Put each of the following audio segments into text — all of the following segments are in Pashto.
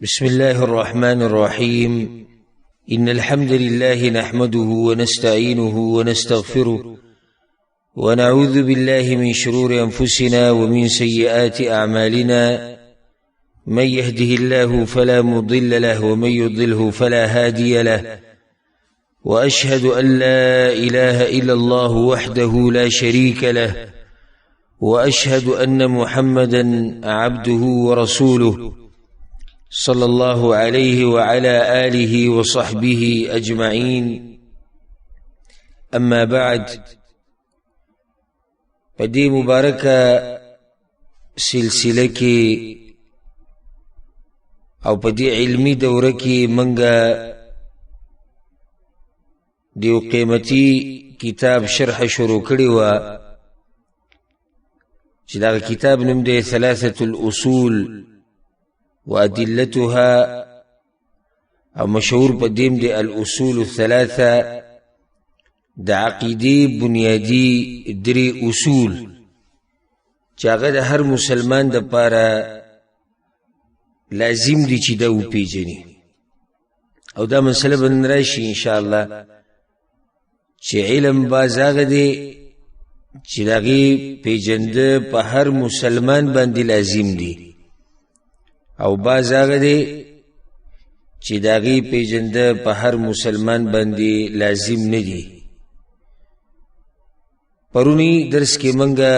بسم الله الرحمن الرحيم. إن الحمد لله نحمده ونستعينه ونستغفره ونعوذ بالله من شرور أنفسنا ومن سيئات أعمالنا. من يهده الله فلا مضل له ومن يضلله فلا هادي له، وأشهد أن لا إله إلا الله وحده لا شريك له، وأشهد أن محمدا عبده ورسوله صلى الله عليه وعلى آله وصحبه أجمعين. أما بعد، بدي مباركة سلسلة او بدي علمي دورة منغا ديو قيمتي كتاب شرح شروع كريوا جدا كتاب نمده 3 الأصول وأدلتها، او مشهور بديم دي الأصول 3 دا عقيدي بنيادي دري أصول چاگه دا هر مسلمان دا پارا لازم دی چی دا و پیجنی. او دا مسئله بن راشي انشاءالله چی علم باز آگه دی چی داغی پیجنده پا هر مسلمان باندی لازم دی، او باز آگه دی چی داغی پیجنده پا هر مسلمان باندی لازم ندی. پرونی درس کی منگا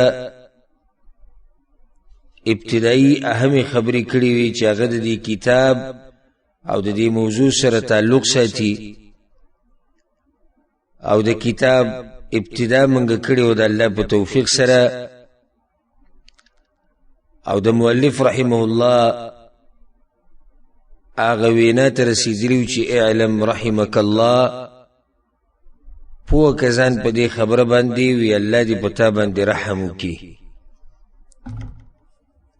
ابتدائی اهم خبری کړي وی چې هغه د دې کتاب او د دې موضوع سره تعلق ساتي، او د کتاب ابتدا منګه کړي و د الله په توفیق سره، او د مؤلف رحمه الله هغه وینا ته رسیدلی چې اعلم رحمك الله، پوه کزان په دې خبره باندې وی الله دې پتا باندې رحم وکړي.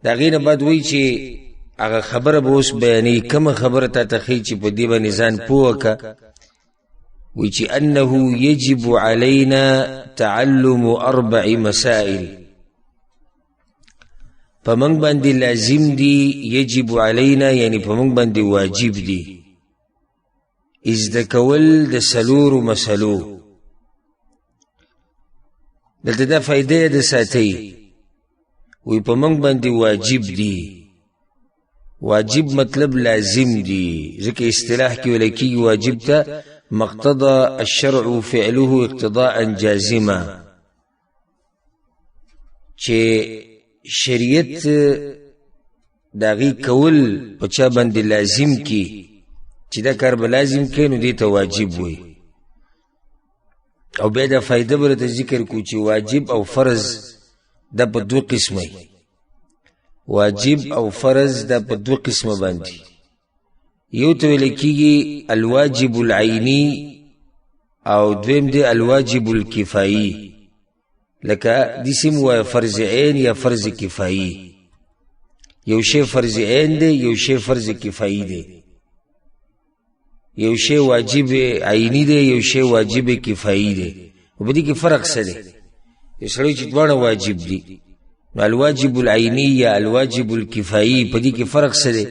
دا غینه بعد وی چې هغه خبره به اوس بیانې کوم خبره ته تخی چې په دې باندې ځان پوه کا. وی چې انه يجب علينا تعلم 4 مسائل، فمن باندې لازم دی، يجب علينا یعنی فمن باندې واجب دی ازده کول د 4 مسلو. دلته دا فائدې د ساتي وی په موږ باندې واجب دی. واجب مطلب لازم دی، ځکه اصطلاح کې ویل کېږي واجب ته مقتضى الشرع فعله اقتضاء جازما، چې شریعت داغي کول په چا باندې لازم کی چې دا کار به لازم کې نو دې ته واجب وي. او بیا دا فائدہ برته ذکر کو چې واجب او فرض دا په 2 قسمه، واجب او فرض دا په 2 قسمه باندې. یو ته ویل کېږي الواجب العینی او دویم دی الواجب الکفایی، لکه دې سم فرض عین یا فرض کفایی. یو شی فرض عین دی، یو شی فرض کفایی دی. یو شی واجب عینی دی، یو شی واجب کفایی دی. په دې کې فرق څه دی؟ یسړی چې دواړه واجب دي، نو الواجب العینی یا الواجب الکفایی په دې کې فرق څه دی؟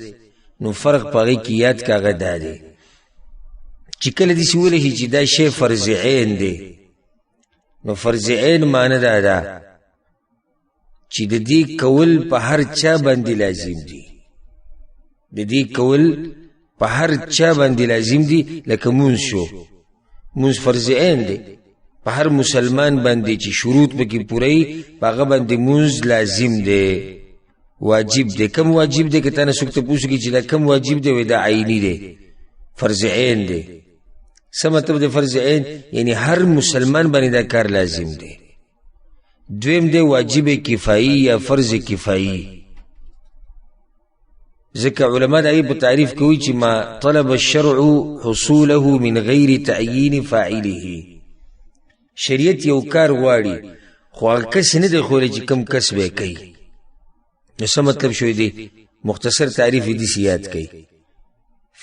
نو فرق پاره کې یاد کاغه دی چې کله دې سوله چې دا شی فرض عین دی، نو فرض عین معنی دا ده چې د دې کول په هر چا باندې لازم دی. د دې کول په هر چا باندې لازم دی، لکه مونږ شو، مونږ فرض عین دی په هر مسلمان باندې چې شروط پکې پوره هغه باندې مونږ لازم دی، واجب دی. کم واجب دی که تاسو څوک ته پوښتنه چې دا کم واجب دی؟ وای دا عینی دی، فرض عین دی. څه مطلب دی فرض عین؟ یعنی هر مسلمان باندې دا کار لازم دی. دویم دی واجب کفایی یا فرض کفایی، ځکه علما دا په تعریف کوي چې ما طلب الشرع حصوله من غیر تعیین فاعله. شریعت یو کار غواړي خو هغه کس نه دی خولی چې کم کس به کوي. نو څه مطلب شوی دی؟ مختصر تعریف دې سیاد کوي.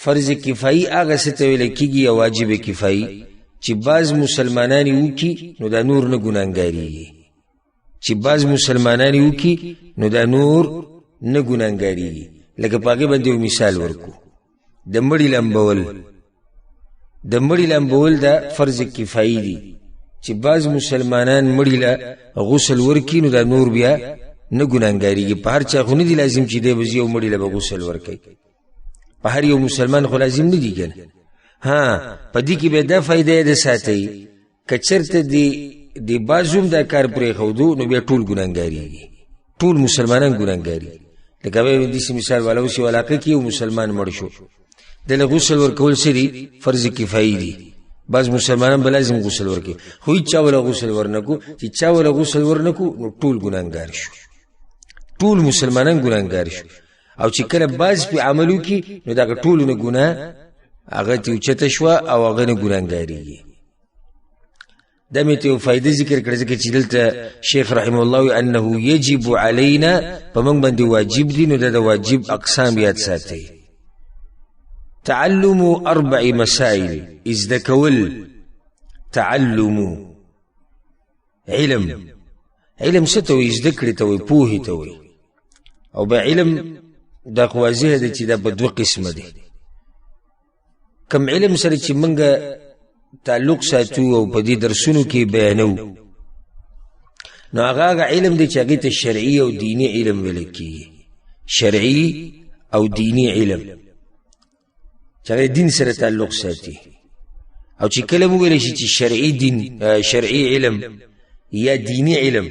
فرض کفایی هغه څه ته ویل کېږي یا واجب کفایی چې بعض مسلمانان وکي نو دا نور نه ګناهګاریږي، چې بعض مسلمانان وکي نو دا نور نه ګناهګاریږي. لکه پاگه بنده و مثال ورکو دمبڑی لامبول دا فرض کفایی دی چی باز مسلمانان مڑی لا غسل ورکی نو دا نور بیا نگنانگاری گی پا هر چا خو ندی لازم چی دے بزی و مڑی لا با غسل ورکی پا هر یو مسلمان خو لازم ندی گن پا دی کی بیدا فائده دا ساتی کچرت دی بازوم دا کار پری خودو نو بیا طول گنانگاری گی طول مسلمانان گنانگاری لکه بای دیسی مثال والاوسی والاقه کی و مسلمان مرشو دل غسل ورکول سری فرض کفایی دی باز مسلمانان بلازم غسل ورکی خوی چا ولا غسل ورنکو چی چا ولا غسل ورنکو نو طول گنانگار شو طول مسلمانان گنانگار شو او چی کل باز پی عملو کی نو دا طولو نا گناه آغا تیو چتشوا او آغا نا گنانگاری گی دمی تیو فائده ذکر کرده چی دلتا شیخ رحمه الله انه یجب علینا پا منگ بند واجب دی نو دا واجب اقسام یاد ساتی تعلم 4 مسائل ازدکول تعلم علم ستوی ازدکری توی پوهی توی او با علم دا قوازیه دا چی دا بدو قسم دی کم علم سر چی منگا تعلق ساتو او پدی درسونو کی بیانو نو آغا علم دی چاگی تا شرعی او دینی علم ولکی شرعی او دینی علم چاگی دین سر تعلق ساتی او چی کلمو گلیشی چی شرعی علم یا دینی علم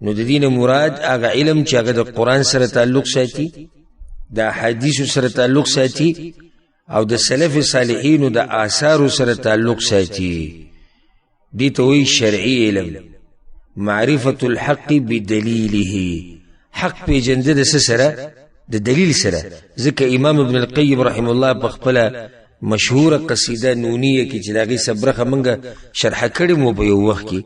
نو دا دین مراد آغا علم چاگی دا قرآن سر تعلق ساتی دا حدیث سر تعلق ساتی او د سلف صالحین او د آثار سره تعلق ساتي دي توي شرعي علم معرفه الحق بدليله حق پیجنده د سره د دلیل سره ځکه امام ابن القیم رحم الله بخپله مشهوره قصیده نونیه کې چې داغي صبرخه منګه شرح کړي مو په یو وخت کې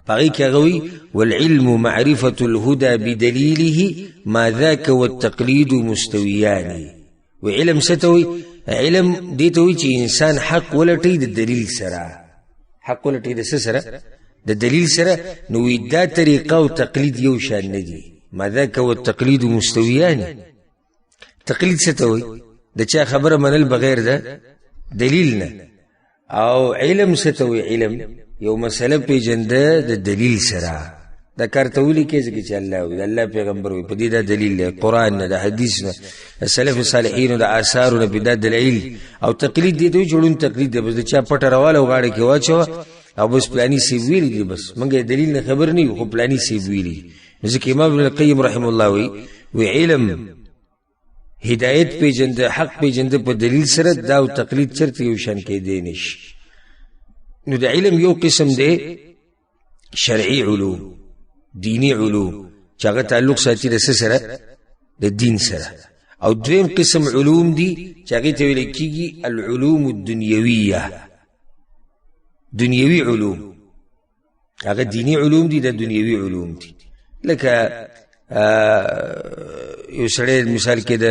پای کې غوي والعلم معرفه الهدى بدليله ما ذاك والتقليد مستويان وعلم ستوي علم دیتوي چې انسان حق ولټي د دلیل سره حق ولټي د سره د دلیل سره نو دا طریقه او تقلید یو شان ندي ما ذاك والتقليد مستويان تقلید ستوي د چا خبره منل بغیر ده دلیل نه او علم ستوي علم یو مسله پیجنده د دلیل سره دا کارتولی کیسه چې الله پیغمبر وي په دې دا دلیل دی قران نه د حدیث نه سلف صالحین د آثار نه په دلیل او تقلید دي ته جوړون تقلید دی بس د چا پټ راواله غاړه کې واچو او بس پلانی سی ویل دي بس مونږه دلیل نه خبر نه خو پلانی سی ویل ځکه امام ابن القیم رحم الله وی علم هدایت پیجند حق پیجند په دلیل سره دا او تقلید چرته یو شان کې دی نش نو د علم یو قسم دی شرعي علوم دینی علوم چاگه تعلق ساتی رسه سره د دین سره او دویم قسم علوم دی چاگه تاویل کیگی العلوم الدنیویه دنیوی علوم اگه دینی علوم دی دا دنیوی علوم دی لکه یو سړی مثال کې د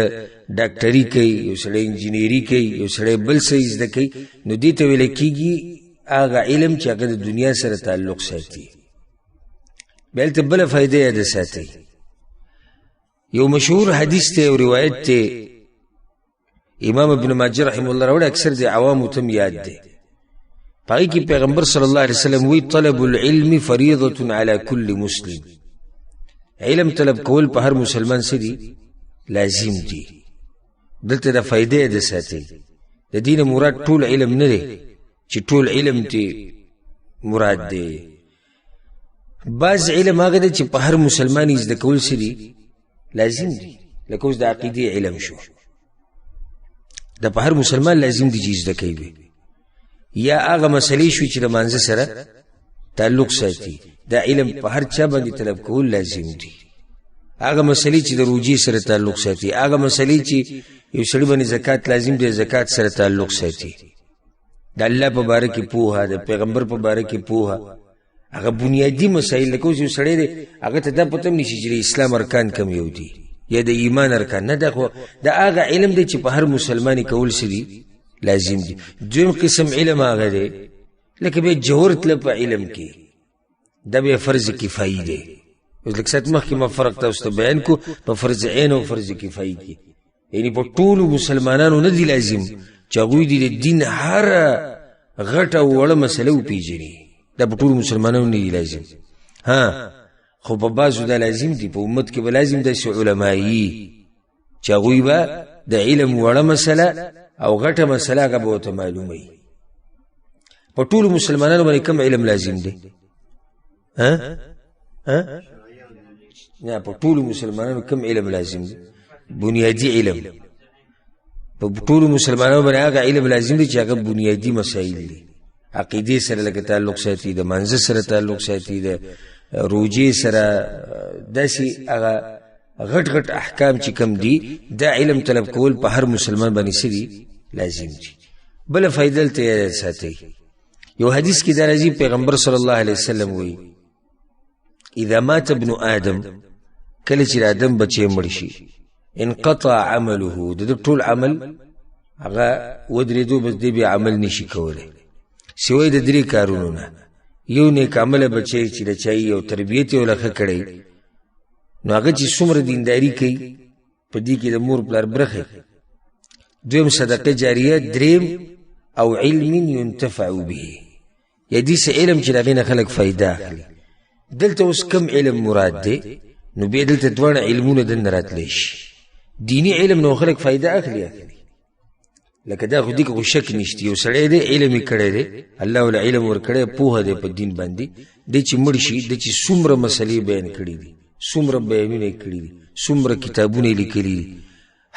ډاکټري کوي یو سړی انجینری کوي یو سړی بل څه زده کوي نو دې ته ویل کېږي هغه علم چې هغه د دنیا سره تعلق ساتي بل ته بل فائدې ده ساتي یو مشهور حدیث ته او روایت ته امام ابن ماجه رحم الله راوړ اکثر د عوامو تم یاد ده پای کې پیغمبر صلی الله علیه وسلم وی طلب العلم فریضه علی کل مسلم علم طلب کول په هر مسلمان سره لازم دي دلته د فائدې ده ساتي د دین مراد ټول علم نه دی چې ټول علم ته مراد دی بعض علم هغه دی چې په هر مسلمان زده کول سره لازم دي لکه اوس د عقیده علم شو د په هر مسلمان لازم دي چې زده کوي یا هغه مسلې شو چې د مانزه سره تعلق ساتي دا علم په هر چا باندې طلب کول لازم دي هغه مسلې چې د روجي سره تعلق ساتي هغه مسلې چې یو سړي باندې زکات لازم دي زکات سره تعلق ساتي د الله په باره کې پوهه د پیغمبر په باره کې پوهه هغه بنیادی مسائل لکه یو سړی دی هغه ته دا پته نشي چې اسلام ارکان کم یو دي یا د ایمان ارکان نه ده خو دا هغه علم دی چې په هر مسلمانی کول سړي لازم دي دویم قسم علم هغه دی لکه به جوهر طلب علم کې دا به فرض کفایي دی اوس لږ ساعت مخکې ما فرق تاسو ته بیان کو په فرض عین او فرض کفایي کې. یعنی په ټولو مسلمانانو نه دی لازم چې هغوی د دین هره غټه او وړه مسله وپېژني، دا په ټولو مسلمانانو نه دی لازم. ها خو په بعضو دا لازم دي، په امت کې به لازم داسې علمایي چې هغوی به د علم وړه مسله او غټه مسله هغه به ورته معلوموي. په ټولو مسلمانانو باندې کوم علم لازم دی؟ نه، په ټولو مسلمانانو کوم علم لازم دی؟ بنیادی علم. په ټولو مسلمانانو باندې هغه علم لازم دی چې هغه بنیادی مسائل دي، عقیدې سره لکه تعلق ساتي، د منځه سره تعلق ساتي، د روجې سره، داسې هغه غټ غټ احکام چې کم دي دا علم طلب کول په هر مسلمان باندې سری لازم دي. بل فائدہ ته ساتي. یو حدیث کې دا راځي پیغمبر صلی الله علیه وسلم وی اذا مات ابن آدم، کله چې آدم بچی مړ شي، انقطع عمله، د ټول عمل هغه ودرېدو، بس دی به عمل نشي کولی سوی د درې کارونو نه. یو نیک عمله بچی چې د چای او تربیت یې ولخه کړی، نو هغه چې څومره دینداري کوي په دې کې د مور پلار برخه. دویم صدقه جاریه. دریم او علم ينتفع به، یا دې څه علم چې د هغې نه خلک فایده اخلي. دلته اوس کم علم مراد دی؟ نو بیا دلته دواړه علمونه دننه راتلی شي. دیني علم نو خلک فایده اخلي، لکه دا خو دې کې خو شک نشته. یو سړی دی علم یې کړی دی، الله ول علم ورکړی، پوهه دی په دین باندې، دی چې مړ شي د چې څومره مسلې بیان کړي دي، څومره بیانونه یې کړي دي، څومره کتابونه یې لیکلي دي،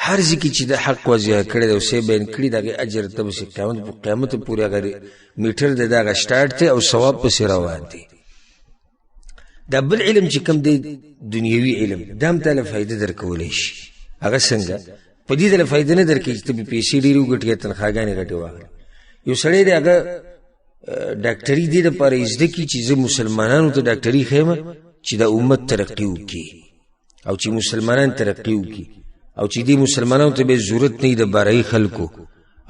هر ځای کې چې د حق واضح کړی دی او څه بیان کړي د هغې اجر ته به قیامت پورې هغه میټر دی، د هغه سټارټ دی او ثواب پسې روان دی. دا بل علم چې کوم دی دنیوي علم، دا هم تاله فایده درکولی شي. هغه څنګه؟ په دې ډله فایده نه درکوي چې ته به پیسې ډېرې وګټې یا تنخواګانې غټې واخلې. یو سړی دی هغه ډاکټري دې دپاره یې زده کړي چې زه مسلمانانو ته ډاکټري ښیم چې د امت ترقي وکړي او چې مسلمانان ترقي وکړي او چې دې مسلمانانو ته به ضرورت نه وي د بارایي خلکو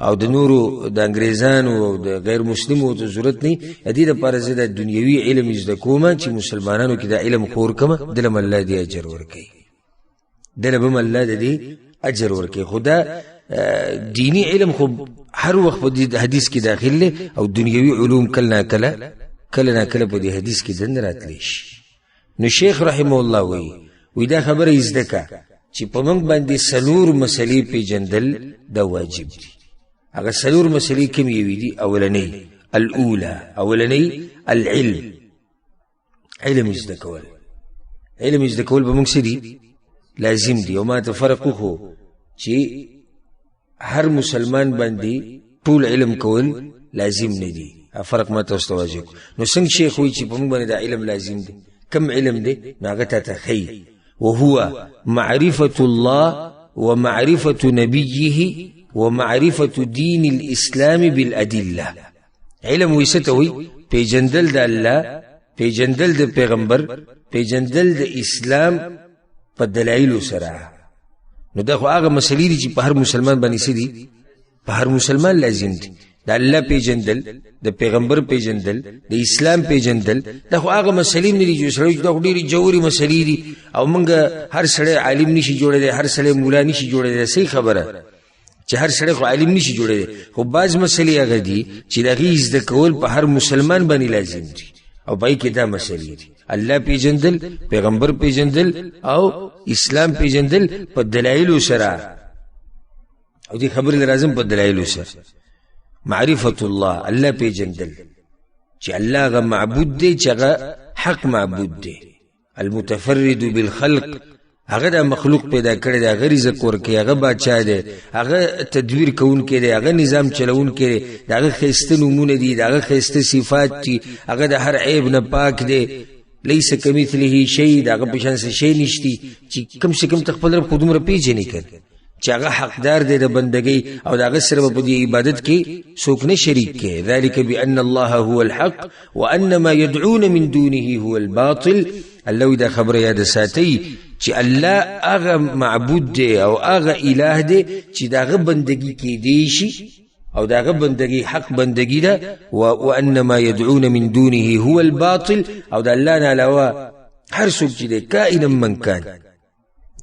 او د نورو د انګریزانو او د غیر مسلمو ته ضرورت نه وي. د دې دپاره زه د دنیوي علم زده کوم چې مسلمانانو کې دا علم خور کړم، دله به الله دې اجر ورکوي، دله به الله د دې اجر ورکوي. خو دا دینی علم خو هر وخت په دې حدیث کې داخل دی او دنیوي علوم کله ناکله په دې حدیث کې دننه راتلی شي. نو شیخ رحمه الله وی دا خبره یې زده کړه چې په موږ باندې څلور مسلې پیژندل دا واجب دي. هغه څلور مسلې کوم یوې دي؟ اولنۍ اولنۍ العلم، علم زده کول. علم زده کول به موږ څه دي؟ لازم دي. او ما ته فرق وخو چې هر مسلمان باندې ټول علم کول لازم نه دي، فرق ما ته واضح کو. نو څنګه شیخ وایي چې په موږ باندې دا علم لازم دی؟ کم علم دی؟ نو هغه ته ښیي وهو معرفة الله ومعرفة نبيه ومعرفة دين الإسلام بالأدلة. علم ویستوي پیجندل د الله، پیجندل د پیغمبر، پیجندل د اسلام په دلایلو سره. نو دا خو هغه مسلې دي چې په هر مسلمان باندې څه دي؟ په هر مسلمان لازم دي. د الله پیجندل، د پیغمبر پیجندل، د اسلام پیجندل، دا خو هغه مسلې نه دي چې سړی دا ډېرې جوړې مسلې دي او موږ هر سړی عالم نشي جوړېدی، هر سړی مولا نشي جوړېدی. صحیح خبره چې هر سړی خو عالم نشي جوړېدی، خو بعض مسلې هغه دي چې د هغې زده کول په هر مسلمان باندې لازم دي او پای کې دا مسلې دي: الله پیجندل، پیغمبر پیجندل او اسلام پیجندل په دلایلو سره. او دې خبرې لازم په دلایلو سره. معرفة الله، الله پیجندل چې الله هغه معبود دی چې هغه حق معبود دی، المتفرد بالخلق، هغه د مخلوق پیدا کړی دی، هغه رزق ورکوي، هغه بادشاه دی، هغه تدبیر کوونکی دی، هغه نظام چلوونکی دی، د هغه ښایسته نومونه دي، د هغه ښایسته صفات دي، هغه د هر عیب نه پاک دی. لیس کمثله شی، د هغه په شان څه شی نشتی چې کم سے کم ته خپل رب خو دومره پیژنې کړ چې هغه حقدار دی د بندګۍ او د هغه سره په دې عبادت کې څوک نه شریک کوي. ذلك بأن الله هو الحق وأن ما يدعون من دونه هو الباطل. الله دا خبره یاد ساتي چې الله هغه معبود دی او هغه اله دی چې د هغه بندګي کېدی شي او دا هغه بندګي حق بندګي ده. وأن ما يدعون من دونه هو الباطل، او د الله نه علاوه هر څوک چې دی کائنا من کان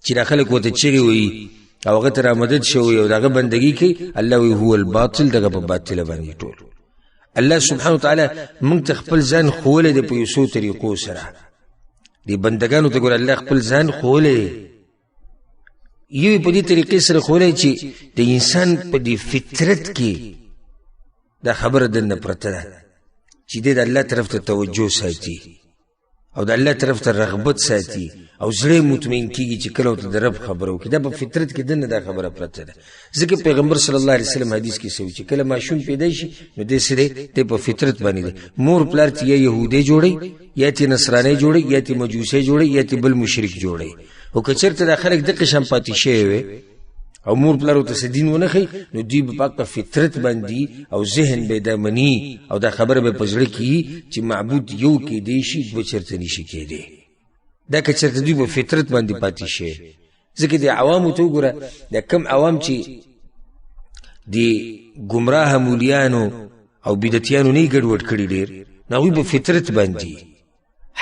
چې دا خلک ورته چغې وایي او هغه ته رامدد شوی او د هغه بندګي کوي، الله وایي هو الباطل، دغه په باطله باندې ټول. الله سبحانه وتعالی موږ ته خپل ځان ښوولی دی په یو څو طریقو سره. دې بندګانو ته ګوره الله خپل ځان ښوولی دی. یو په دې طریقې سره ښوولی چې د انسان په دې فطرت کې دا خبره دننه پرته ده چې دی د الله طرف ته توجه ساتي او د الله طرف ته رغبت ساتي او زړه مطمئن کیږي چې کله ورته د رب خبره وکړي. دا په فطرت کې دننه دا خبره پرته ده. ځکه پیغمبر صلی الله علیه وسلم حدیث کې سوي چې کله ماشوم پیدا شي نو دې سره ته په فطرت باندې دی. مور پلار ته یا يهودي جوړي یا ته نصراني جوړي یا ته مجوسي جوړي یا ته بل مشرک جوړي. او کچرته د خلک د قشم پاتې شي او مور پلار ته سدين ونه خي نو دوی په فطرت باندې او ذهن به د منی او دا خبره به پزړه کی چې معبود یو کې دی شي بچرته نشي کېدی. دا کچرته دوی په فطرت باندې پاتې شي. ځکه د عوامو ته وګوره د کم عوام چې دی گمراه مولیانو او بدعتیانو نه ګډوډ کړي ډېر نو په فطرت باندې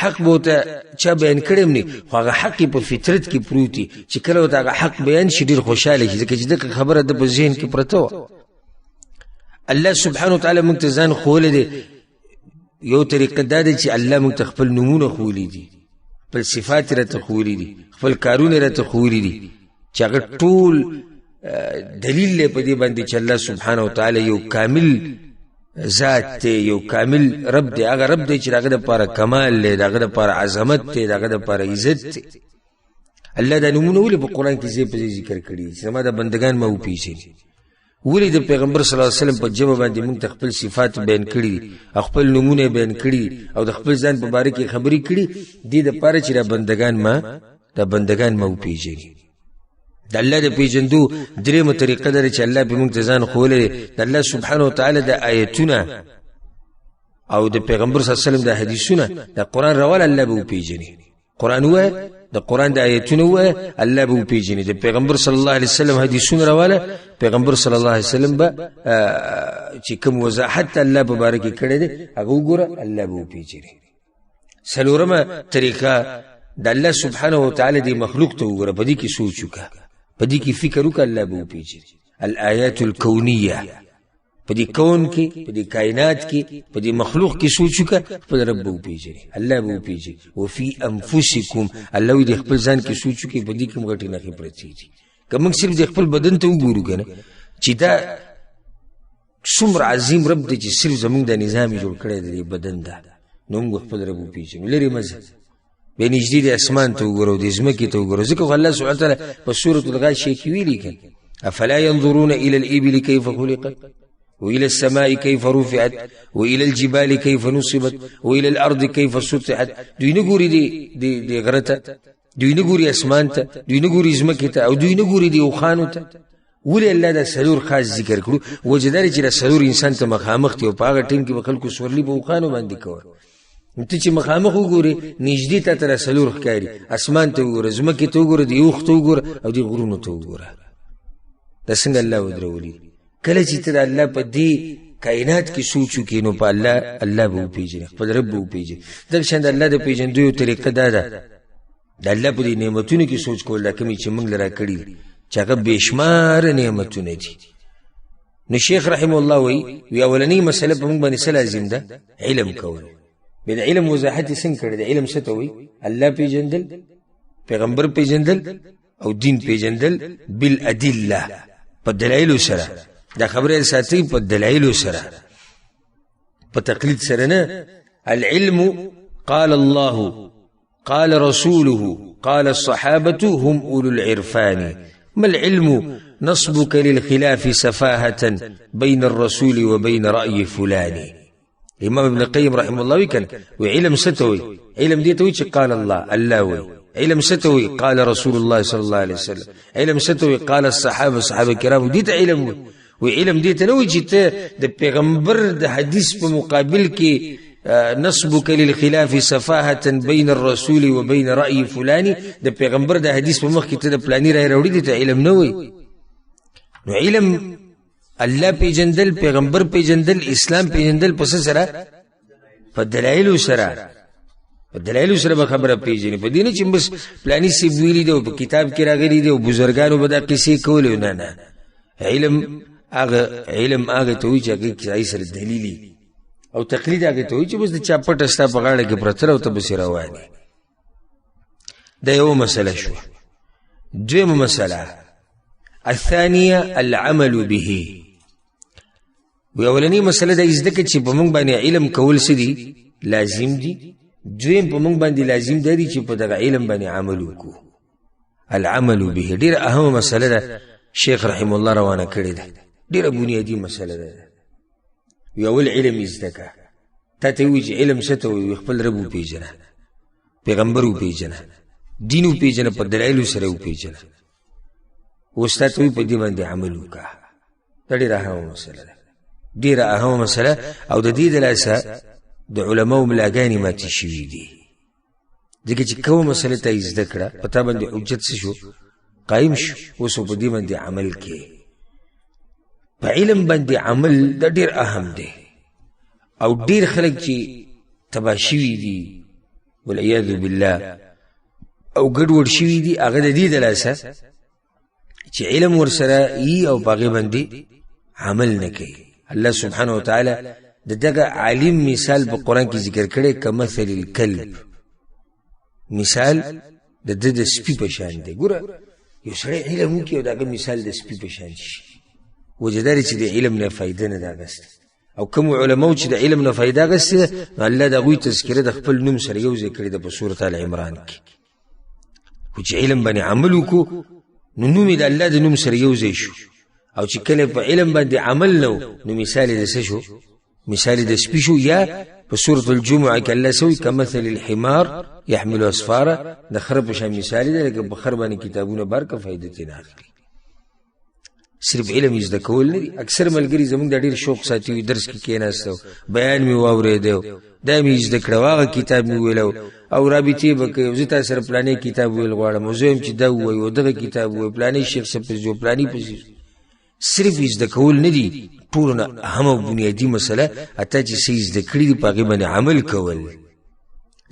حق بوته چا بیان کړم نه خو هغه حق په فطرت کې پروتي چې کله وته هغه حق بیان شي ډیر خوشاله شي ځکه چې دغه خبره د په ذهن کې پرته و. الله سبحانه وتعالی موږ ته ځان ښوولی دی. یو طریقه دا ده چې الله موږ ته خپل نومونه ښوولي دي، خپل صفات راته ښوولي دي، خپل کارونه راته ښوولي دي چې هغه ټول دلیل دی په دې باندې چې الله سبحانه وتعالی یو کامل ذات ته، یو کامل رب دی. هغه رب دی چې دغه دپاره کمال دی، دغه دپاره عظمت دی، دغه دپاره عزت دی. الله دا نومونه ولې په قرآن کې ځای په ځای ذکر کړي چې زما د بندګان ما وپېژني. ولې د پیغمبر صلی الله علیه وسلم په ژبه باندې موږ ته خپل صفات بیان کړي دي، خپل نومونه بیان کړي او د خپل ځان په باره کې خبرې کړي دې دپاره چې دا بندګان ما وپېژني. د الله د پیژندو درېمه طریقه ده چې الله به موږ ته ځان ښوولی دی. د الله سبحانه وتعالی د آیتونه او د پیغمبر صلی الله علیه وسلم د حدیثونه د قرآن راول الله به وپېژني. قرآن ووایه، د قرآن د آیتونه ووایه، الله به وپېژني. د پیغمبر صلی الله علیه وسلم حدیثونه راواله، پیغمبر صلی الله علیه وسلم به چې کوم وضاحت الله په باره کې کړی دی هغه وګوره، الله به وپېژني. څلورمه طریقه د الله سبحانه وتعالی د مخلوق ته وګوره، په دې کې سوچ وکړه، په دې کې فکر وکړه، الله به وپېژني. الآیات الکونیه، په دې کون کې، په دې کائنات کې، په دې مخلوق کې سوچ وکړه، خپل رب به وپېژني، الله به وپېژني. وفي انفسکم، الله وایي د خپل ځان کې سوچ وکړئ، په دې کې هم غټې نښې پرتې دي. که موږ صرف د خپل بدن ته وګورو که نه چې دا څومره عظیم رب دی چې صرف زموږ د نظام یې جوړ کړی دی بدن ده، نو موږ خپل رب وپېژنو. لرې مه ځه، بیا نږدې د اسمان ته وګورو، د ځمکې ته وګورو. ځکه خو الله سبحانه وتعالی په سورة الغاشیه کې ویلي که افلا ينظرون الى الابل كيف خلقت والى السماء كيف رفعت والى الجبال كيف نصبت والى الارض كيف سطحت. دوی نه ګوري د غره ته، دوی نه ګوري اسمان ته، دوی نه ګوري ځمکې ته، او دوی نه ګوري د اوښانو ته. ولې الله دا څلور خاص ذکر کړو؟ وجه دا چې دا څلور انسان ته مخامخ دي او په هغه ټیم کې به خلکو سورلي په اوښانو باندې کول. ته چې مخامخ وګورې نږدې ته تر څلور ښکاري، اسمان ته وګوره، ځمکې ته وګوره، د اوښ ته وګوره او د غرونو ته وګوره. دا څنګه الله ودرولي؟ کله چې ته د الله په دې کائنات کې سوچ وکړې نو په الله به وپېژنې، خپل رب به وپېژنې. دغه شان د الله د پېژندو یو طریقه دا ده د الله په دې نعمتونو کې سوچ کول، دا کومې چې موږ له راکړي دي چې هغه بېشماره نعمتونه دي. نو شیخ رحمه الله وایي اولنۍ مسله په موږ باندې څه لازم ده؟ علم کول. بیا د علم وضاحت یې څنګه کړی دی؟ علم څه ته وایي؟ الله پېژندل، پیغمبر پېژندل او دین پېژندل بالادله، په دلایلو سره. دا خبره ساتي په دلایلو سره، په تقلید سره نه. العلم قال الله قال رسوله قال الصحابة هم أولو العرفان. ما العلم نصبك للخلاف سفاهة بين الرسول وبين رأي فلان. امام ابن القيم رحمه الله وكان وعلم ستوي، علم ديتوي قال الله وي، علم ستوي قال رسول الله صلى الله عليه وسلم، علم ستوي قال الصحابة الكرام. ديت علم وعلم ديت نوي چې ته د پیغمبر د حدیث په مقابل کې نصبك للخلاف سفاهة بين الرسول وبين رأي فلان، د پیغمبر د حدیث په مخ کې ته د پلاني رای راوړي دي، ته علم نه وي. نو علم الله پیژندل، پیغمبر پیژندل، اسلام پیژندل، پس سره په دلایلو سره. په دلایلو سره به خبره پیژنې، په دې نه چې بس پلاني صاحب ویلي دی او په کتاب کې راغلي دی او بزرګانو به دا قصې کولې. نه نه، علم هغه ته وایي چې هغې کې سره دلیلي او تقلید هغه ته وایي چې بس د چا پټه ستا په غاړه کې پرته او ته بسې روانې. دا یوه مسله شوه. دویمه مسله الثانیه العمل به. وی اولنی مسله دا ازده که چې په موږ باندې علم کول څه دي؟ لازم دي. دویم په موږ باندې لازم دی چې په دغه علم باندې عمل وکړو. العمل به ډېره اهمه مسله ده، شیخ رحم الله روانه کړې ده، ډېره بنیادي مسله ده. وی اول علم ازده که. تا ته وایي چې علم څه ته وایي؟ خپل رب وپېژنه، پیغمبر وپېژنه، دین وپېژنه، په دلایلو سره وپېژنه. اوس تا ته وایي په دې باندې عمل وکړه. دا ډېره اهمه مسله ده، ډېره اهمه مسله. او د دې د لاسه د علماو ملاګانې ماتې شوي دي، ځکه چې کومه مسله ته یې زده کړه په تا باندې حجت څه شو؟ قایم شو. اوس په دې باندې عمل کې. په علم باندې عمل دا ډېر اهم دی. او ډېر خلک چې تباه شوي دي والعیاذ بالله او ګډوډ شوي دي، هغه د دې د لاسه چې علم ورسره یي او په هغې باندې عمل نه کوي. الله سبحانه وتعالی د دغه عالم مثال په قرآن کې ذکر کړی کمثل الکلب. مثال د ده د سپي په شان دی. ګوره یو سړی علم وکړي او د هغه مثال د سپي په شان شي، وجه دا چې د علم نه فایده نه ده اخیستې. او کوم علماو چې د علم نه فایده اخیستې ده، نو الله د هغوی تذکره د خپل نوم سره یو ځای کړې ده په سورة آل عمران کې. خو چې علم باندې عمل وکړو نو نوم یې د الله د نوم سره یو ځای شو. او چې کله په علم باندې عمل نه و نو مثال یې د څه شو؟ مثال د سپي شو. یا په سورة الجمعه کې الله سوی کمثل الحمار يحمل اسفاره، د خر په شان مثال دی، لکه په خر باندې کتابونه بار که فایده ترې نه اخلي. صرف علم زده کول نه دي. اکثر ملګري زموږ دا ډېر شوق ساتي وي، درس کې کېناسته بیان مې واورېده، دا مې زده کړه، هغه کتاب مې ویلو او رابطې به کوي، زه تا سره پلانې کتاب ویل غواړم، او زه یم چې دا ووایي او دغه کتاب ووایي، پلانې شیخ صاحب پسې او پلانې پسې. صرف زده کول نه دي. ټولو نه اهمه او بنیادي مسله اته چې څه زده کړي دي په هغې باندې عمل کول.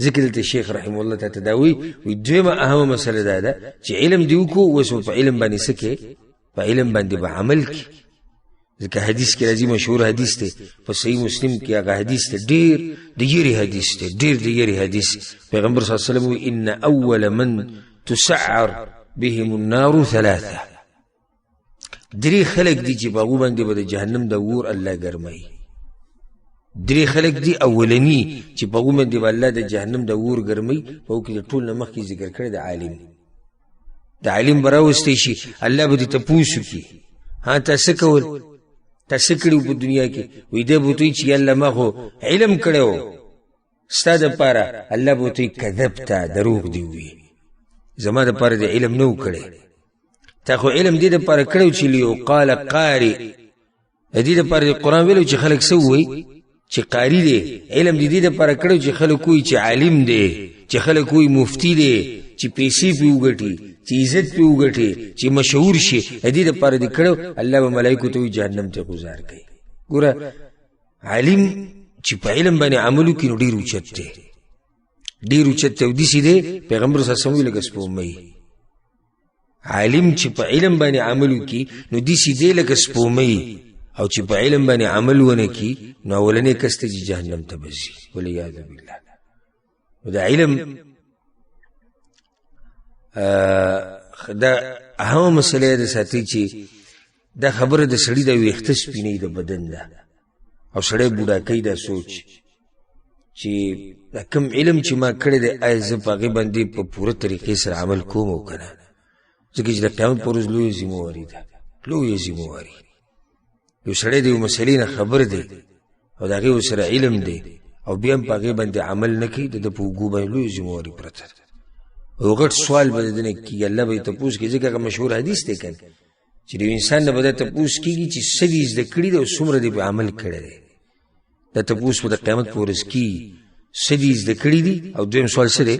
ځکه دلته شیخ رحمه الله ته دا وایي دویمه اهمه مسله دا ده چې علم دې وکړو، اوس په علم باندې څه کوې؟ په علم باندې به عمل کوي. ځکه حدیث کې راځي، مشهور حدیث دی په صحیح مسلم کې، هغه حدیث دی ډېر د یېرې حدیث دی، ډېر د یېرې حدیث. پیغمبر صلی الله علیه وسلم وایي ان اول من تسعر بهم النار ثلاثه. درې خلک دي چې په هغو باندې به د جهنم د اور الله ګرموي. درې خلک دي اولني چې په هغو باندې به الله د جهنم د اور ګرموي. په هغو کې د ټول نه مخکې ذکر کړی د عالم. د عالم به راوستی شي، الله به دې تپوس وکړي، ها تا څه کول؟ تا څه کړي په دنیا کې؟ وایي دی به ورته وایي چې یالله ما خو علم کړی و ستا دپاره. الله به ورته وایي کذبته، دروغ دې ووایي، زما دپاره د علم نه و کړی، تا خو علم دې دپاره کړی و چې لیقال قارئ، د دې دپاره د قرآن ویلو چې خلک څه ووایي؟ چې قاري دی. علم دې دپاره کړی و چې خلک وایي چې عالم دی، چې خلک وایي مفتی دی، چې پیسې پې وګټي، چې عزت پې وګټي، چې مشهور شي. د دې دپاره دې کړی و. الله به ملایکو ته وایي جهنم ته ګزار کوي. ګوره عالم چې په علم باندې عمل وکړي نو ډېر اوچت دی، ډېر اوچت دی. او داسې دی پیغمبر صلی الله علیه وسلم وایي لکه سپوږمۍ. عالم چې په علم باندې عمل وکړي نو داسې دی لکه سپوږمۍ، او چې په علم باندې عمل ونه کړي نو اولنی کس ته چې جهنم ته به ځي والعیاذ بالله. نو د علم دا اهمه مسله ده ساتي چې دا خبره د سړي د ویښته سپینۍ د بدن ده، او سړی بوډا کوي دا سوچ چې دا کوم علم چې ما کړی دی آیا زه په هغې باندې په پوره طریقې سره عمل کوم او که نه؟ ځکه چې د قیامت په ورځ لویه ذمهواري ده، لویه ذمهواري. یو سړی د یو مسلې نه خبر دی او د هغې ورسره علم دی او بیا هم په هغې باندې عمل نه کوي، د ده په اوږو باندې لویه ذمهواري پرته ده. یو غټ سوال به د ده نه کېږي، الله به یې تپوس کوي. ځکه هغه مشهور حدیث دی که چې د یو انسان نه به دا تپوس کېږي چې څه دې زده کړي دی او څومره دې په عمل کړی دی. دا تپوس به د قیامت په ورځ کېږي، څه دې زده کړي دي، او دویم سوال څه دی؟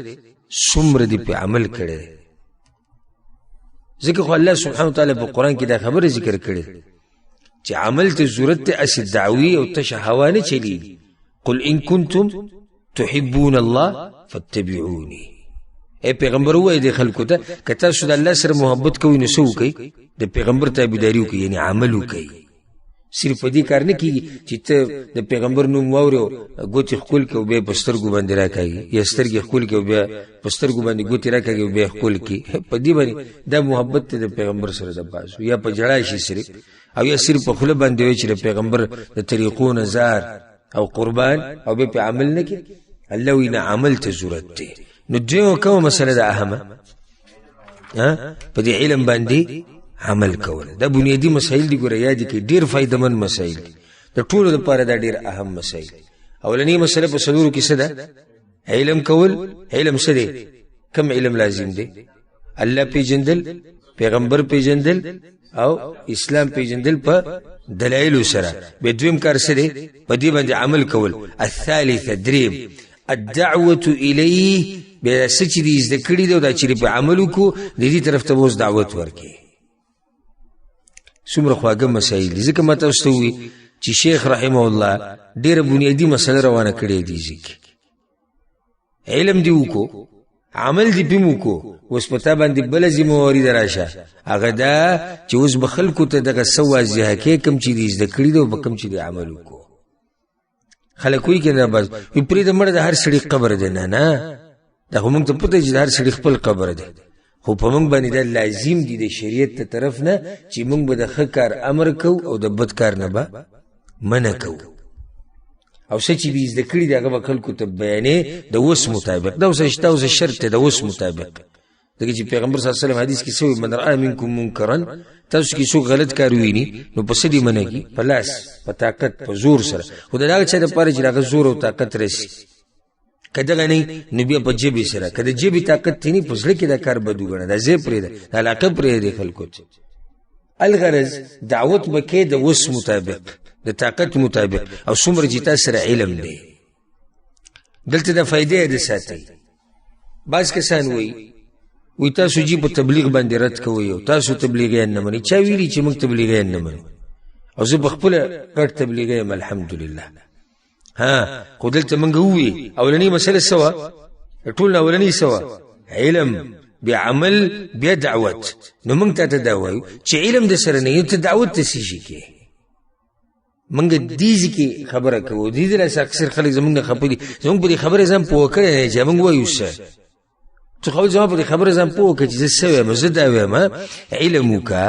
څومره دې په عمل کړی دی. ځکه خو الله سبحانه وتعالی په قرآن کې دا خبره ذکر کړې چې عمل ته ضرورت دی، اسې دعوی او تشه هوا نه چلیږي. قل ان کنتم تحبون الله فاتبعوني. اے پیغمبر وای د خلکو ته که تاسو د الله سره محبت کوئ نو څه وکئ؟ د پیغمبر تابعداري وکئ، یعنی عمل وکئ. صرف په دې کار نه کېږي چې ته د پیغمبر نوم واورې او ګوتې ښکل کړې او بیا یې په سترګو باندې راکاږي، یا سترګې ښکل کړې او بیا په سترګو باندې ګوتې راکاږي او بیا یې ښکل کړي. په دې باندې دا محبت دی د پیغمبر سره د باسو، یا په ژړا شي صرف، او یا صرف په خوله باندې وایي چې د پیغمبر د طریقو نه زار او قربان، او بیا پې عمل نه کړي. الله وایي نه، عمل ته ضرورت دی. نو دویمه کومه مسله ده اهمه؟ په دې علم باندې عمل کول. دا بنیادی مسائل دي، ګوره یاد کړئ، ډېر فایدهمند مسایل دي د ټولو لپاره. دا ډېر اهم مسایل. اولنۍ مسله په څلورو کې څه ده؟ علم کول. علم څه دی؟ کم علم لازم دی؟ الله پیژندل، پیغمبر پیژندل او اسلام پیژندل په دلایلو سره. بیا دویم کار څه دی؟ په دې باندې عمل کول. الثالثه دریم الدعوة الیه، بیا څه چې دې زده کړي دی او دا چې په عمل وکړو د دې طرف ته اوس دعوت ورکړي. څومره خواږه مسایل دي. ځکه ما تاسو ته ووایي چې شیخ رحمه الله ډېره بنیادي مسله روانه کړې دي. ځکه علم دې وکړو، عمل دې پې وکړو، اوس په تا باندې بله ذمهواري ده راشه، هغه دا چې اوس به خلکو ته دغه څه واضحه کړې کوم چې دې زده کړي دي او په کوم چې دې عمل وکړو. خلک وایي که نه بس پرېږده مړه د هر سړي قبر دی. نه نه، دا خو موږ ته پته چې د هر سړي خپل قبر دی، خو په موږ باندې دا لازم دي د شریعت ته طرف نه چې موږ به د ښه کار امر کوو او د بد کار نه به منع کوو. او څه چې به زده کړي دي هغه به خلکو ته بیانې د وس مطابق. دا اوس شته، اوس شرط دی د وس مطابق. ځکه چې پیغمبر صلی الله علیه وسلم حدیث کې څه وایي؟ من رأى منکم منکرا، تاسو کې څوک غلط کار وویني نو په څه دې منع کړي؟ په لاس، په طاقت، په زور سره. خو د هغه چا دپاره چې هغه زور او طاقت رسي. که دغه نه نو بیا په جیبې سره، که د جیبې طاقت تی نه په زړه کې دا کار بد وګڼه، دا ځای پرېږده، دا علاقه پرېږدې خلکو ته. الغرض دعوت به کې د وس مطابق، د طاقت مطابق، او څومره چې تا سره علم دی. دلته د فایدې د ساتئ. بعض کسان وایي تاسو جی په تبلیغ باندې رد کوئ او تاسو تبلیغیان نه منئ. چا ویلي چې موږ تبلیغیان نه منو؟ او زه پخپله غټ تبلیغی یم الحمدلله. خو دلته موږ ووایي اولنۍ مسله څه وه؟ ټول نه اولنۍ څه وه؟ علم، بیا عمل، بیا دعوت. نو موږ تا ته دا وایو چې علم د سره نه یو ته دعوت ته څه شي کې. موږ دې کې خبره کوو. دې دلاسه اکثر خلک زموږ نه خفه دي. زموږ په دې خبرې ځان پوه کړی دی چې موږ وایو څه. تو خو زما په دې خبره ځان پوه کړه چې زه څه وایم. زه دا وایم علم وکړه،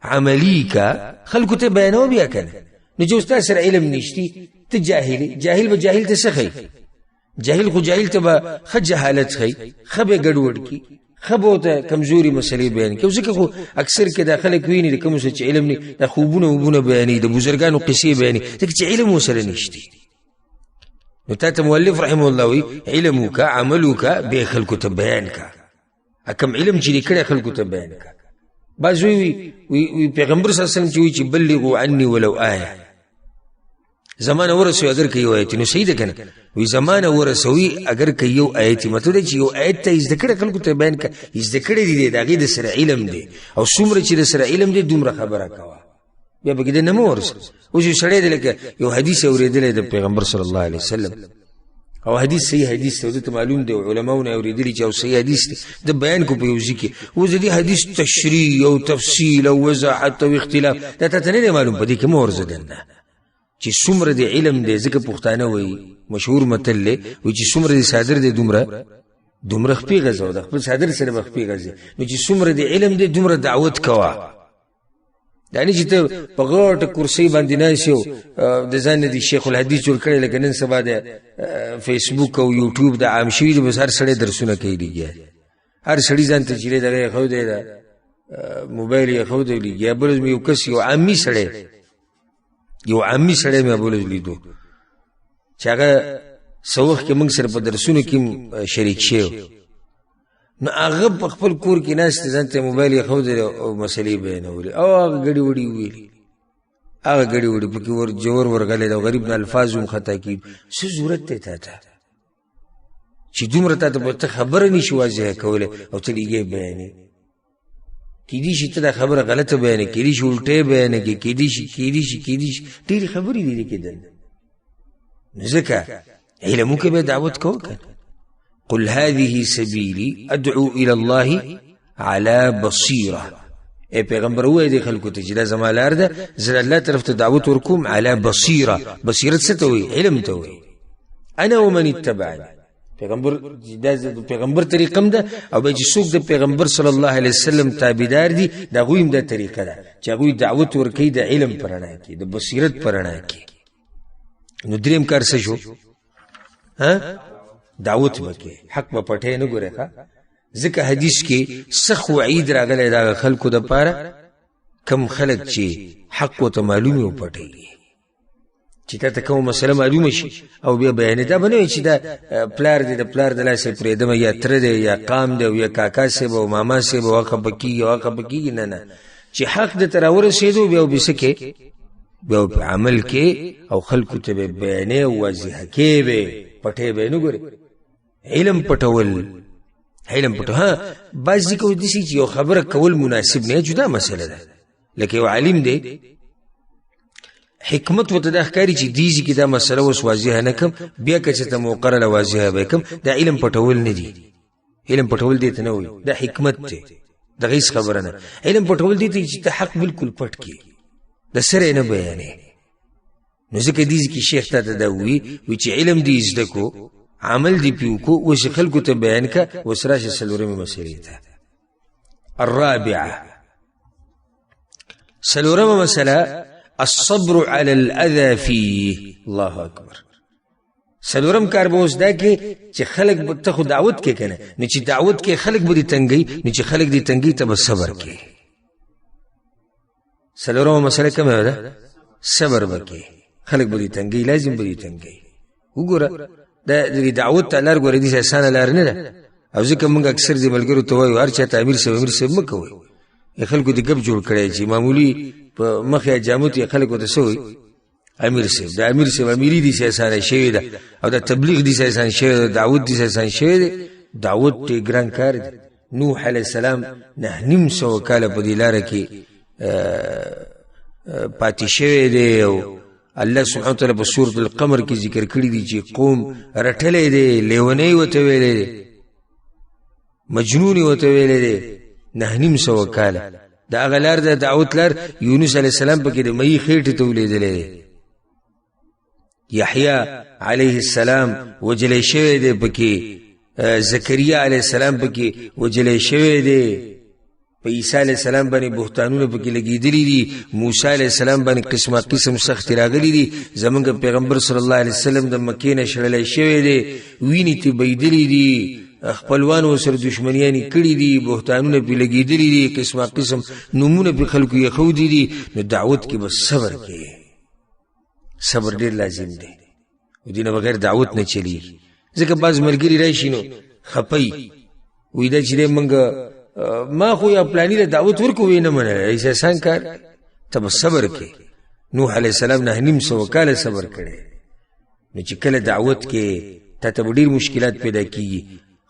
عملي کړه، خلکو ته بیانوه. بیا که نه نو چې ستا سره علم نشتي ته جاهل. جاهل به جاهل ته څه ښیي؟ جاهل خو جاهل ته به ښه جهالت ښیي، ښه به یې ګډوډ کړي، ښه به ورته کمزوري مسلې بیان کړي. ځکه خو اکثر کې دا خلک ویني د کومو څه چې علم نه، دا خوبونه وبونه بیانوي، د بزرګانو قصې بیانوي، ځکه چې علم ورسره نشتي. نو تا ته مؤلف رحمه الله وایي علم وکړه، عمل وکړه، بیا خلکو ته بیان کړه. کوم علم چې دې کړی خلکو ته بیان کړه. بعض وی پیغمبر صلی الله علیه وسلم چې وایي چې بلغوا عني ولو آیه، زمانه ورسوي اگر که یو آیت. نو صحیح ده که نه؟ وی زمانه ورسوي اگر که یو آیت. مطلب دی چې یو آیت ته زده کړه خلکو ته بیان کړه. زده کړی دی د هغې د سره علم دی، او څومره چې د سره علم دی دومره خبره کوه. بیا پکې د نه مه ورسه. اوس یو سړی دی لکه یو حدیث اورېدلی د پیغمبر صلی الله علیه وسلم، او حدیث صحیح حدیث دی، ته معلوم دی علماو نه اورېدلي چې او صحیح حدیث دی، د بیان کو په یو ځای کې. اوس د دې حدیث تشریح او تفصیل او وضاحت او اختلاف دا ته نه دی معلوم. په دې کې مه ورځه دننه چې څومره د علم دی. ځکه پښتانه وایي مشهور متل دی، وایي چې څومره د صادر دی دومره خپې غځوه، د خپل صادر سره به خپې غځې. نو چې څومره د علم دی دومره دعوت کوه. دا نه چې ته په غټه کرسۍ باندې ناست یو د ځان نه د شیخ الحدیث جوړ کړی، لکه نن سبا د فیسبوک او یوټیوب د عام شوي دي، بس هر سړی درسونه کوي لګیا. هر سړي ځان ته چې دی دغه یې ښودی، د موبایل یې ښودی لګیا. بل یو کس یو عامي سړی مې بولز لیدو چې هغه څه وخت کې موږ سره په درسونو کې شریک شوی. نو هغه په خپل کور کې ناست ځان ته موبایل یې ښودلی او مسلې بیانولې، او هغه ګډې وډې ویلي، هغه ګډې وډې پکې جوور ورغلی دی، او غریب نه الفاظ هم خطا کېږي. څه ضرورت دی تا ته چې دومره تا ته خبره نشي واضحه کولی او ته لږې بیانې؟ کېدای شي ته دا خبره غلطه بیانې، کېدای شي الټی بیانې کړې، کېدای شي ډېرې خبرې دي دې کېدل. نو ځکه علم وکړه، بیا دعوت کوه که قل هذه سبيلي ادعو الى الله على بصيره. اے پیغمبر وای دی خلکو ته چې دا زما لار ده، زه الله طرف ته دعوت ورکوم. على بصیره، بصیرت څه ته وایي؟ علم ته وایي. انا ومن اتبعني، پیغمبر طریقم ده، او به چې څوک د پیغمبر صلی الله علیه وسلم تابعدار دي دا غویم د طریقه ده چې هغوی دعوت ورکوي د علم په رڼا کې، د بصیرت په رڼا کې. نو دریم کار څه شو؟ دعوت وکړي، حق به پټې نه ګورې. ځکه حدیث کې سخت وعید راغلی دا خلکو د پاره کم خلک چې حق ورته معلوم وي وپټوي، چې تا ته کومه مسله معلومه شي او بیا بیانې. دا به نه وي چې دا پلار دی د پلار د لاسه پرېږدمه، یا تره دی یا قام دی یا کاکا صاحب او ماما صاحب او خفه کېږي او خفه کېږي. نه نه، چې حق درته راورسېدو بیا به څه کې؟ بیا په عمل کې او خلکو ته به بیانې او واضحه کې به پټې به نه ګورې. علم پټول، علم پټو. بعض دي کوي داسې چې یو خبره کول مناسب نه، جدا مسله ده. لکه یو عالم دی حکمت ورته دا ښکاري چې دیږي کې دا مسله اوس واضحه نه کم، بیا که چې ته مقرره واضحه به کم. دا علم پټول نه دي، علم پټول دې ته نه وایي، دا حکمت دی، دغه هېڅ خبره نه. علم پټول دې ته چې ته حق بالکل پټ کړي، د سره یې نه بیانې. نو ځکه دیږي کې شیخ تا ته دا وایي چې علم دې زده کو، عمل دی پیو کو، اوس خلکو ته بیان کا. اوس راشه څلورمې مسلې ته. الرابعه، څلورمه مسله الصبر على الاذى فيه. الله اکبر. څلورم کار به اوس دا کې چې خلک به ته خو دعوت کې کنه، نو چې دعوت کې خلک به دې تنګي، نو چې خلک دې تنګي ته به صبر کې. څلورمه مسله کومه ده؟ صبر وکړي. خلک به دې تنګي، لازم به دې تنګي. وګوره دا دعوت ته لار ګورې دي اسانه لار نه ده. او ځکه موږ اکثر دې ملګرو ته وایو هر چا ته امیر صاحب امیر صاحب مه کوئ. خلکو دې ګپ جوړ کړی چې معمولي په مخې جاموت یې خلکو ته څه وایي؟ امیر صاحب. دا امیر صاحب امیري دې سه اسانه شوې ده، او دا تبلیغ دې سه اسانه شوې ده، دعوت دې سه اسانه شوې ده. دعوت ډېر ګران کار دی. نوح علیه السلام 900 کاله په دې لاره کې پاتې شوی دی. او الله سبحانه وتعالی په سورۃ القمر کې ذکر کړی دی چې قوم رټلې دی، لیونی وته ویلې دی، مجنون وته ویلې دی 900 کاله. دا غلار د دعوت لار یونس علیه السلام پکې د مې خېټه ته ولیدلې. یحیی علیه السلام وجلې شوی دی پکې، زکریا علیه السلام پکې وجلې شوی دی، په عیسی علیه السلام باندې بهتانونه پکې لګېدلي دي، موسی علیه السلام باندې قسمه قسم سختې راغلي دي. زمونږ پیغمبر صلی الله علیه وسلم د مکې نه شړلی شوی دی، وینې ترې بهېدلي دي، خپلوان ورسره دشمنیانې کړي دي، بهتانونه پرې لګېدلي دي، قسمه قسم نومونه پرې خلکو ایښودي دي. نو دعوت کې به صبر کوي. صبر ډېر لازم دی، او دې نه بغیر دعوت نه چلېږي. ځکه بعض ملګري راشي نو خپئ وایي دا چې دی موږ ما خو یا پلانی له دعوت ورکو وی نه منله. ایسه آسان کار، ته به صبر کې. نوح علیه السلام 900 کاله صبر کړی. نو چې کله دعوت کې تا ته ډېر مشکلات پیدا کېږي،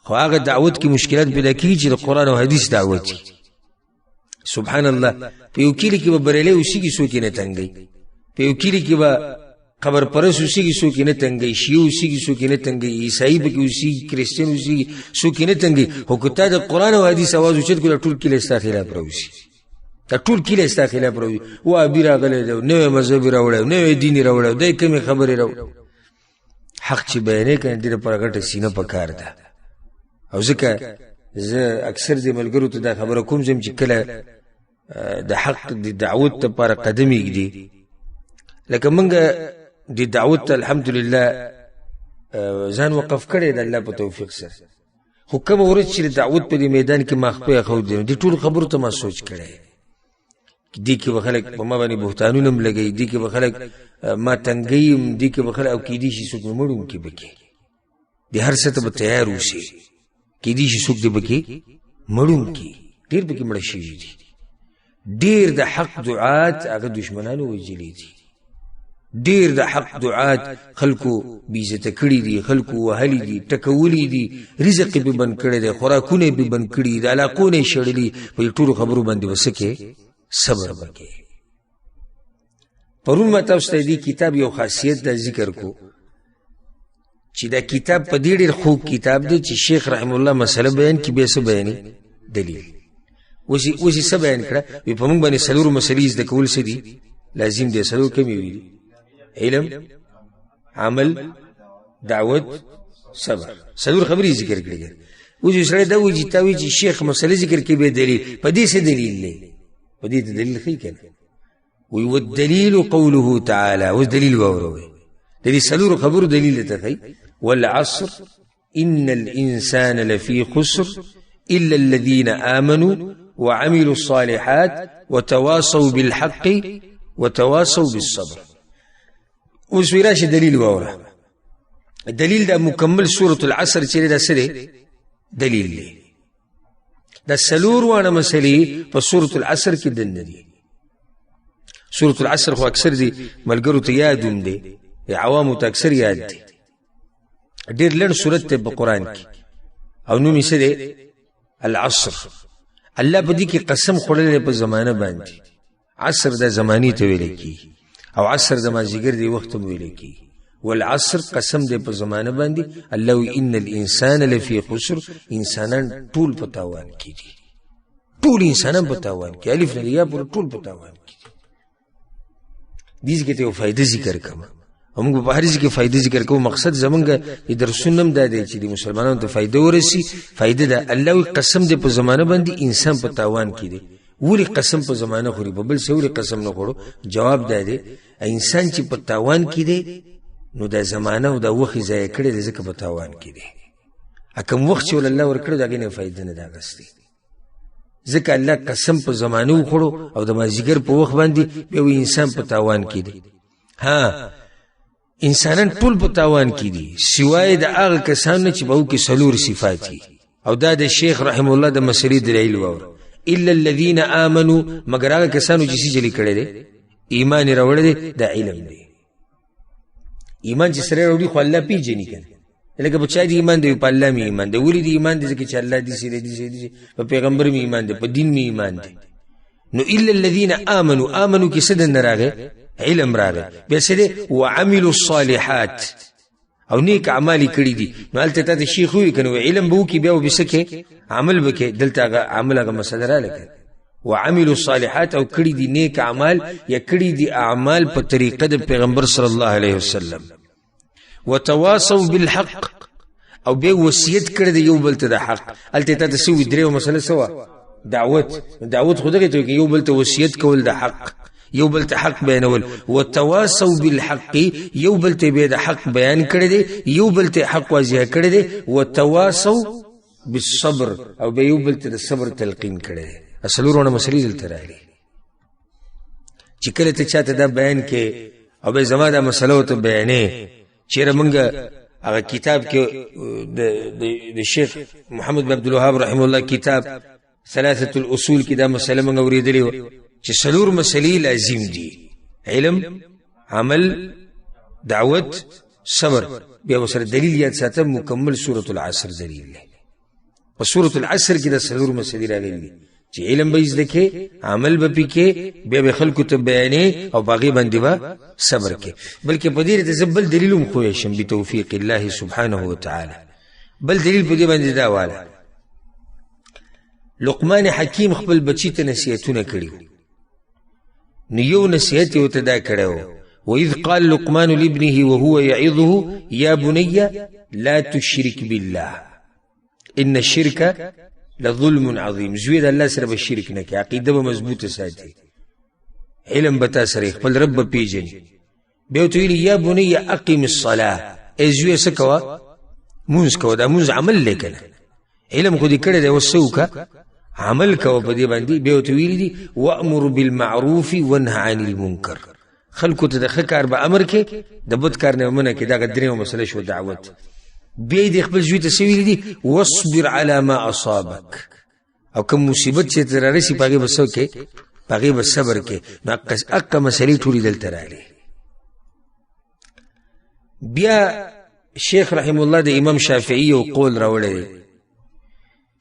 خو هغه دعوت کې مشکلات پیدا کېږي چې د قرآن او حدیث دعوت وي. سبحان الله. په یو کلي کې به بریلی اوسېږي، څوک یې نه تنګوي. په یو کلي کې به قبر پرست اوسېږي، څوک یې نه تنګوي. شیعه اوسېږي، څوک یې نه تنګوي. عیسایي پکې اوسېږي، کریسچن اوسېږي، څوک یې نه تنګوي. خو که تا د قرآن او حدیث اواز اوچت کړو، دا ټول کلی ستا خلاف راوځي، دا ټول کلی ستا خلاف راوځي. وهابي راغلی دی، نوی مذهب یې راوړی، نوی دین یې راوړی، دی کمې خبرې راوړی. حق چې بیانې کړې دې لپاره ږټه سینه پکار ده. او ځکه زه اکثر دې ملګرو ته دا خبره کوم ځم چې کله د حق د دعوت لپاره قدم ایږدي، لکه موږ د دعوت ته الحمدلله ځان وقف کړی د الله په توفیق سره. خو کومه ورځ چې د دعوت په دې میدان کې ما خپې اېښودی، دې ټولو خبرو ته ما سوچ کړی. دې کې به خلک په ما باندې بهتانونه هم لګوي، دې کې به خلک ما تنګوي هم، دې کې به خلک او کېدای شي څوک مې مړ هم کې به کې. د هر څه ته به تیار اوسې، کېدای شي څوک دې به کې مړ هم کې. ډېر پکې مړه شوي دي، ډېر د حق دعات هغه دشمنانو وژلي دي، ډېر د حق دعات خلکو بیزته کړي دي، خلکو وهلي دي، ټکولي دي، رزق یې پې بند کړی دی، خوراکونه یې پې بند کړي دي، د علاقونه یې شړلي. په دې ټولو خبرو باندې به څه کې؟ صبر وکړې. پرون ما تاسو ته دې کتاب یو خاصیت دا ذکر کو چې دا کتاب په دې ډېر خوږ کتاب دی چې شیخ رحم الله مسله بیان کړي بیا څه بیانې دلیل اوس یې څه بیان کړه وی په موږ باندې څلورو مسلې زده کول څه دي لازم دی څلور کومې ویلي علم عمل دعوت صبر څلور خبرې ذکر کړې اوس یې سړی دا وایي چې تا وایي چې شیخ مسله ذکر کوي بیا دلیل په دې څه دلیل دی په دې ته دلیل ښیي که نه وی والدلیل قوله تعالی اوس دلیل واوروئ د دې څلورو خبرو دلیل ته ښیي والعصر إن الإنسان لفي خسر إلا الذين آمنوا وعملوا الصالحات وتواصوا بالحق وتواصوا بالصبر اوس وی راشه دلیل واوره دلیل دا مکمل سورة العصر چې دا څه دی دلیل دی دا څلور واړه مسلې په سورة العصر کې دننه دي سورة العصر خو اکثر دي ملګرو ته یاد هم دی عوامو ته اکثر یاد دی ډېر لنډ سورت دی په قرآن کې او نوم یې څه دی العصر الله په دې کې قسم خوړلی په زمانه باندې عصر دا زمانې ته ویلی کېږي او عصر د مازدیګر دی وخت هم ویلی کېږي والعصر قسم دی په زمانه باندې الله وی ان الانسان لفی خسر انسانان ټول په تاوان کې دي ټول انسانان په تاوان کې الف نه یا پورې ټول په تاوان کې دي دې کې ته فائدې ذکر کوم موږ په هر ځای کې فائدې ذکر کوو مقصد زمونږ د درسونو دا دی چې د مسلمانانو ته فائدې ورسي فائدې ده الله وی قسم دی په زمانه باندې انسان په تاوان کې دی ولې قسم په زمانه خوري په بل څه ولې قسم نه خوړو جواب دا دی انسان چې په تاوان کې دی نو دا زمانه او دا وخت ضایع کړی دی ځکه په تاوان کې دی کوم وخت چې الله ورکړی دا غینه فائدې نه دا غستې ځکه الله قسم په زمانه وخړو او د مازیګر په وخت باندې به انسان په تاوان کې دی ها انسانان ټول په تاوان کې دي سوای د هغه کسانو چې به کې څلور صفات دي او دا د شیخ رحم الله د مسلې دلیل واور الا الذين امنوا مگر هغه کسانو چې سجلی کړي دي ایمان راوړل دي د علم دی ایمان چې سره وروړي خو الله پیژني کنه لکه بچا دی ایمان دی په الله می ایمان دی ولې دی ایمان دی چې الله دې سي دې په پیغمبر می ایمان دی په دین می ایمان دی نو الا الذين امنوا کې څه دن راغی علم راغی بیا سره وعملوا الصالحات او نیک اعمال کړی دي نو البته ته شیخ وی کنه علم بو کې بیا وبسکه عمل وکي دلته عمل هغه مسله را لګي وعملوا الصالحات او کړی دي نیک اعمال یا کړی دي اعمال په طریقه د پیغمبر صلی الله علیه وسلم وتواصوا بالحق او به وصیت کړی دی یو بل ته د حق البته ته سوي درو مسله سوا دعوت خدای ته یو بل ته وصیت کول د حق یو بل ته حق بیانول وتواصوا بالحق یو بل ته به د حق بیان کړی دی یو بل ته حق واضح کړی دی وتواصوا بالصبر او به یو بل ته د صبر تلقین کړی دی اصلورونه مسلې دلته راغلي چې کله ته چاته دا بیان کې او به زما دا مسله ته بیانې چیرې مونږ هغه کتاب کې د شیخ محمد بن عبد الوهاب رحم الله کتاب ثلاثه الاصول کې دا مسله مونږ اوریدلې چې څلور مسلې لازم دي علم عمل دعوت صبر بیا وسره دلیل یاد ساته مکمل سورۃ العصر دلیل دی په سورۃ العصر کې د څلور مسلې راغلي چې علم به زده کې عمل به پکې بیا خلکو ته بیانې او باقي باندې به صبر کې بلکې په دې ته زبل دلیلوم خو شم بتوفیق الله سبحانه وتعالى بل دلیل په دې باندې دا واله لقمان حکیم خپل بچی ته نصیحتونه کړیو نو یو نصیحت یو ته دا کړو وإذ قال لقمان لابنه وهو يعظه يا بني لا تشرك بالله إن الشرك لظلم عظيم زوی د الله سره به شرک نه کوي عقیده به مضبوطه ساتي علم به تا سره خپل رب پیژني بیا ته ویلي یا بني اقم الصلاه ای زوی څه کوه مونځ کوه دا مونځ عمل لیکنه علم خو دې کړی دی وسوکه عمل کوه په دې باندې بیا ته ویلي دي وامر بالمعروف وانه عن المنکر خلکو ته د ښه کار به امر کې د بد کار نه منع کې دا درېیمه مسله شو دعوت بیا دې خپل زوی ته څه ویلي دي واصبر على ما اصابك او کوم مصیبت چې ته رارسي په هغې به څه وکړې په هغې به صبر کې نو اقا مسلې ټولې دلته راغلې بیا شیخ رحم الله د امام شافعي یو قول راوړی دی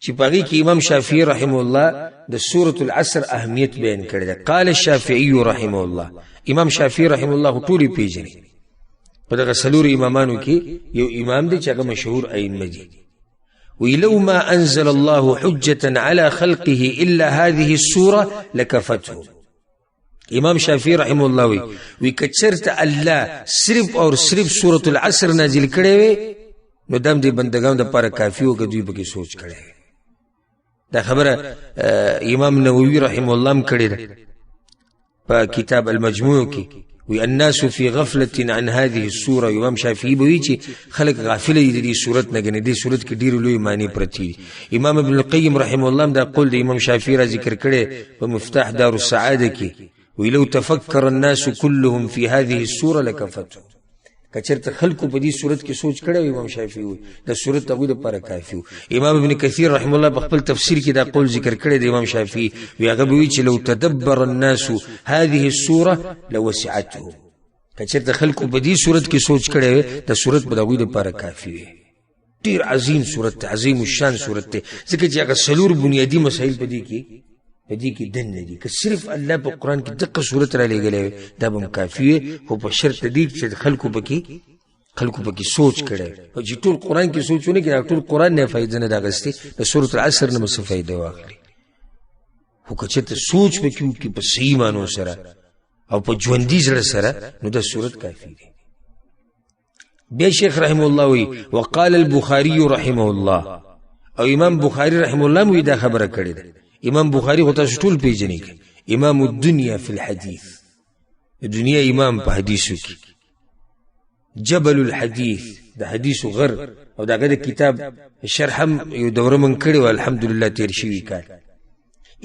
چې په هغې کې امام شافعي رحم الله د سورة العصر اهمیت بیان کړی دی قال الشافعي رحمه الله امام شافعي رحم الله ټولې پیژني په دغه څلور امامانو کې یو امام دی چې هغه مشهور ائمه دي. ولو ما انزل الله حجة على خلقه الا هذه السوره لكفته. امام شافعی رحمه الله وی کچرت الله صرف اور صرف سورۃ العصر نازل کړي وي نو دم دې بندگانو د لپاره کافی او کدی به کې سوچ کړي. دا خبره امام نووي رحمه الله هم کړي ده په کتاب المجموع کې. وی الناس في غفلة عن هذه السوره. امام شافعی به وی چې خلق غافل دي دې سورت نه غني. دې سورت کې ډیر لوی معنی پرتی. امام ابن القیم رحمه الله دا قول د امام شافعی را ذکر کړي په مفتاح دار السعاده کې. ولو تفكر الناس كلهم في هذه السوره لكفتهم. کچرته خلکو په دې صورت کې سوچ کړي امام شافعي وي د صورت هغه لپاره کافي وو. امام ابن کثیر رحم الله په خپل تفسیر کې دا قول ذکر کړی د امام شافعي وی هغه وی چې لو تدبر الناس هذه السوره لوسعتهم. کچرته خلکو په دې صورت کې سوچ کړي د صورت په هغه لپاره کافي وي. ډیر عظیم صورت، عظیم الشان صورت ته، ځکه چې هغه څلور بنیادی مسائل په دې کې دن نه دي. که صرف الله په قران کې دغه صورت را لګلې دا به کافي وي، خو په شرط دی چې خلکو پکې سوچ کړي. او چې ټول قران کې سوچونه کې ټول قران نه فائدې نه دغستي د سورۃ العصر نه څه فائدې واخلي. خو که چې سوچ وکړو کې په صحیح مانو سره او په ژوندۍ زړه سره نو د صورت کافي دی. بیا شیخ رحم الله وی وقال البخاري رحمه الله، او امام بخاری رحم الله وی دا خبره کړې ده. امام بخاری غوته ټول پیژنې امام الدنيا في الحديث، دنیا امام په حدیثو کې، جبل الحديث د حدیثو غر، او داګه د کتاب شرح هم یو دوره من کړي او الحمدلله تیر شوی کار.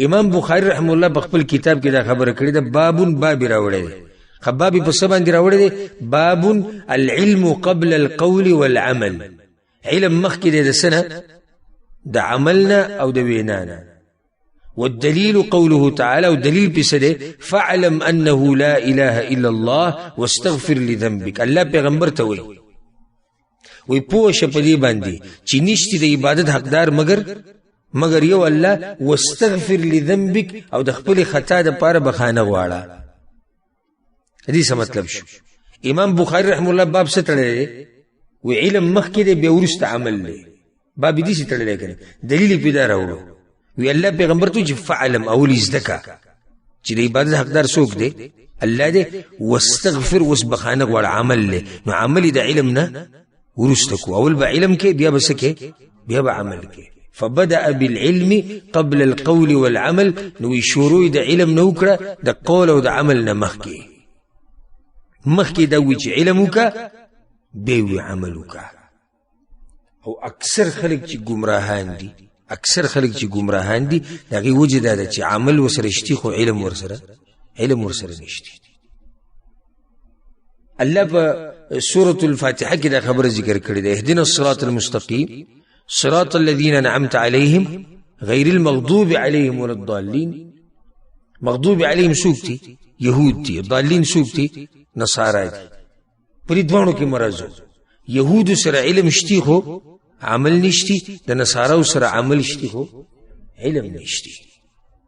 امام بخاری رحم الله په خپل کتاب کې دا خبره کړې ده باب راوړی دی. خبابي په سبا باندې راوړی دی باب العلم قبل القول والعمل. علم مخکې د سنه د عملنا او د وینانا. والدليل قوله تعالى، ودليل بسده فاعلم أنه لا إله إلا الله واستغفر لذنبك. الله پیغمبر ته وی پوښ په دې باندې چې نشتی د عبادت حقدار مگر یو الله، واستغفر لذنبك او د خپل خطا د پاره بخانه غواړه. دې څه مطلب شو؟ امام بخاری رحم الله باب ستړي وی علم مخکې د بیا ورست عمل دی. باب دې ستړي کړي دلیل پیدا راوړو. وی الله پیغمبر ته چې فعلم اول ازدکا چې د عبادت حقدار څوک دی الله دی، واستغفر وسبخانه غواړه عمل له نو عمل د علم نه ورستکو. اول به علم کې بیا بسکه بیا به عمل کې. فبدأ بالعلم قبل القول والعمل. نو شروع د علم نو کړه د قول او د عمل نه مخکې دا وی چې علمک به وی عملک. او اکثر خلک چې گمراهان دي دغه وجه ده چې عمل وسره شتي خو علم ورسره نشتی. الله په سورۃ الفاتحه کې دا خبره ذکر کړې ده اهدنا الصراط المستقيم صراط الذين انعمت عليهم غير المغضوب عليهم ولا الضالين. مغضوب عليهم سوق دي يهود دي، ضالين سوق دي نصارى دي. پرې دوانو کې مرزو يهود سره علم شتي خو عمل نشتی، د نصارو سره عمل شتی خو علم نشتی.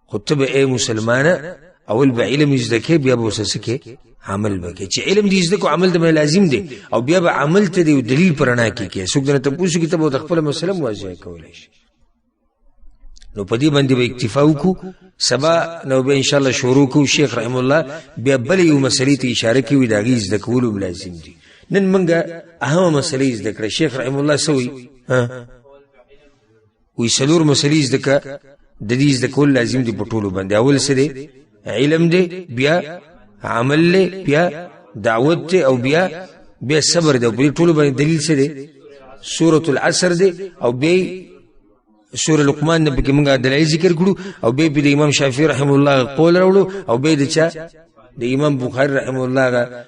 خو ته به ای مسلمانه اول به علم زده بیا به وسسکه عمل وکړي. چې علم دې زده کو عمل د لازم دی، او بیا به عمل ته دی دلیل پرانا کې څوک دنه ته پوښتنه کې ته به خپل مسله واضح کولای شي. نو په دې باندې به اکتفا وکړو. سبا نو به ان شاء الله شروع کوو. شیخ رحم الله بیا بل یو مسلې ته اشاره کوي دا غي زده کول لازم دي. نن منګه اهم مسلې زده کړې. شیخ رحم الله سوي وی سلور مسلې زده د دې زده کول لازم دي په ټولو باندې. اول سره علم دی، بیا عمل له، بیا دعوت ته، او بیا صبر دی. په ټولو باندې دلیل سره سورۃ العصر دی، او بیا سورۃ لقمان نه پکې موږ دلایل ذکر کړو، او بیا د امام شافعی رحم الله قول راوړو، او بیا د امام بخاری رحم الله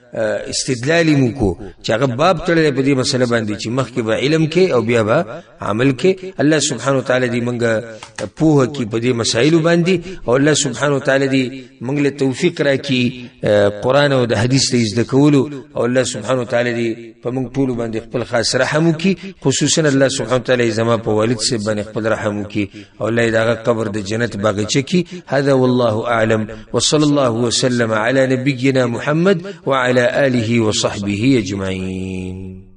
استدلال موکو چې هغه باب تړلې په دې مسله باندې چې مخکې به علم کې او بیا به عمل کې. الله سبحانه وتعالى دې موږ پوهه کې په دې مسایلو باندې، او الله سبحانه وتعالى دې موږ له توفیق راکړي قرآن او د حدیث ته زده کولو، او الله سبحانه وتعالى دې په موږ ټول باندې خپل خاص رحم وکړي. خصوصا الله سبحانه وتعالى زما په والد صاحب باندې خپل رحم وکړي، او الله دې هغه قبر د جنت باغچه کې. هذا والله اعلم وصلى الله وسلم على على نبينا محمد وعلى آله وصحبه أجمعين.